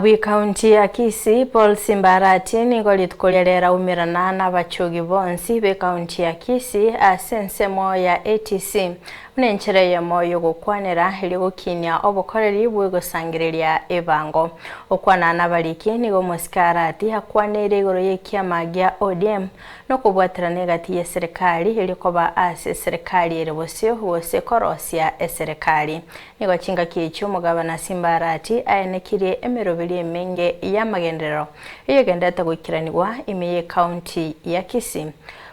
Wikaunti ya Kisii Paul Simbarati nigo litkolera umirana n'abachugi bonsi be kaunti ya Kisii asensemo ya ATC mnenchere ya moyo gukwanira ili gukinya obukoreri bwegosangiriria ebango okwana n'abaliki nigo Musikarati akwanire igoro yekiama gya ODM no kubwatirana gati ya serikali ili koba ase serikali erebosyo bose korosia eserikali nigo chinga kicho mugabana Simbarati ayenekirie emerobiri emenge ya magendero yegendeta gukiranirwa imiye county ya Kisii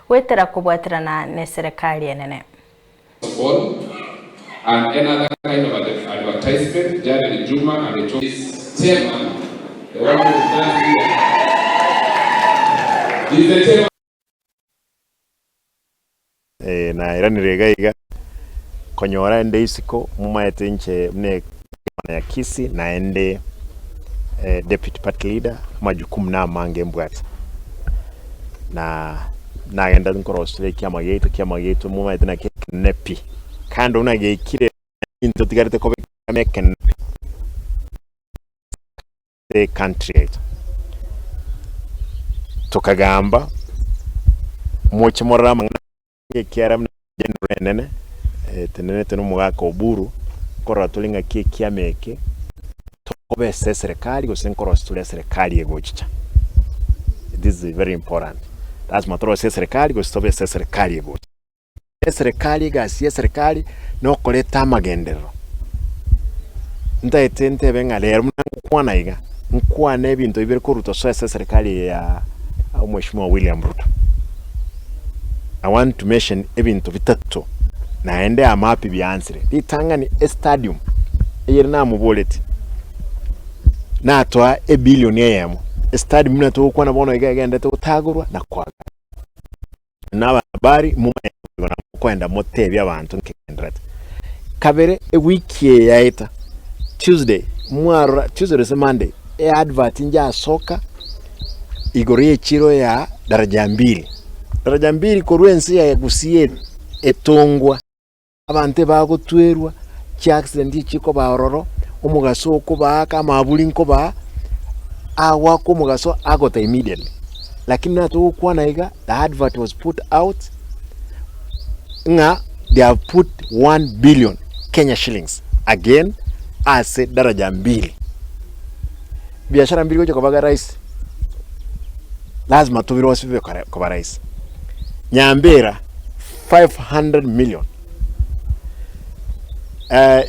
wetera kubwatirana ne serikali enene. And another kind of advertisement, Jared Juma and the chairman, the one who stands here. Is the chairman. Na iranirega konyora ende isiko mumaete nche mne ya Kisii na ende deputy party leader majukumu na mange mbwata na enda nkorosle kiama yetu mumaete na nepi kando unage kire into tigarete kobe meken the country tokagamba moche morama kiara mnene tenene tenu mugaka oburu kora tulinga kiameke tokobe serikali gosenkoro stule serikali egochicha. This is very important. That's matoro serikali gostobe serikali egochicha. Serikali gasi serikali no koleta magendero ndaetente benga lero mukwana iga mukwana ebintu ibere koruto so serikali ya Mheshimiwa William Ruto. I want to mention ebintu bitatu na ende amapi byansire bitanga ni stadium eyerina mu bullet na atwa e billion yemo stadium na to kwana bono iga ende to tagurwa na kwaga na habari mu kwenda motebi abantu nkendrat kabere e wiki yaita Tuesday se Monday advert nja soka igoriye chiro ya daraja mbili korwensi ya gusiye etongwa abante bagotwerwa chi accident chiko baororo umugaso ko baka mabuli nko ba awa ko mugaso agota immediately lakini natu kwa naiga the advert was put out they have put 1 billion Kenya shillings again as daraja mbili biashara mbili goje kwa rais lazima tubiro wasibe kwa rais Nyambera 500 million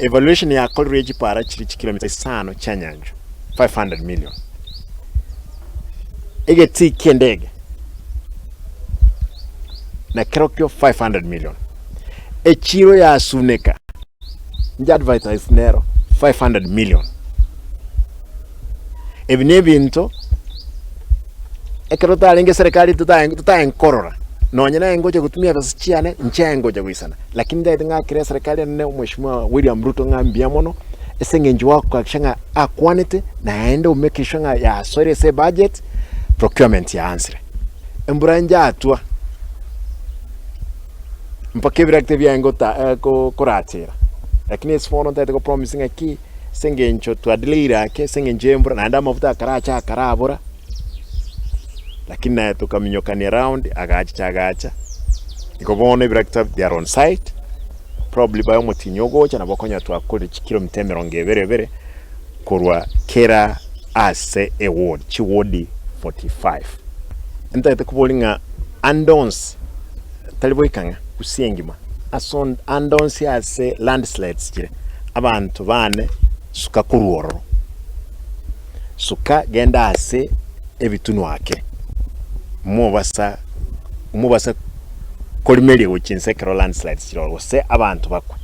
evaluation ya college para chiri kilomita 5 chanyanjo 500 million egeti kendege na kerokyo 500 million echiro ya suneka nja advertise nero 500 million ebinebinto ekerota alenge serikali tutaenkorora nonyena ngoje kutumia basichiane ncha ngoje kuisana lakini ndaite ngakire serikali ne Mheshimiwa William Ruto ngambia mono esengenji wako akishanga quantity na aende umekishanga ya sorry say budget procurement ya answer emburanja atwa mpake birakte byangota kuratira lakini esifono ndate ko promising aki sengencho twadilira ke sengenjembura na ndama mafuta karacha karabura lakini na tukaminyokani around agacha ikobone birakte they are on site probably by mutinyogo cha nabokonya twakole chikiro mtemero ngebere kurwa kera ase award chiwodi 45 ndate kubolinga andons taliboikanga kusengima ason andonsi ase landslides kire abantu bane suka kuruoro suka genda ase ebitunu wake mubasa kolimeli wichinse kero landslides kire wose abantu bakwa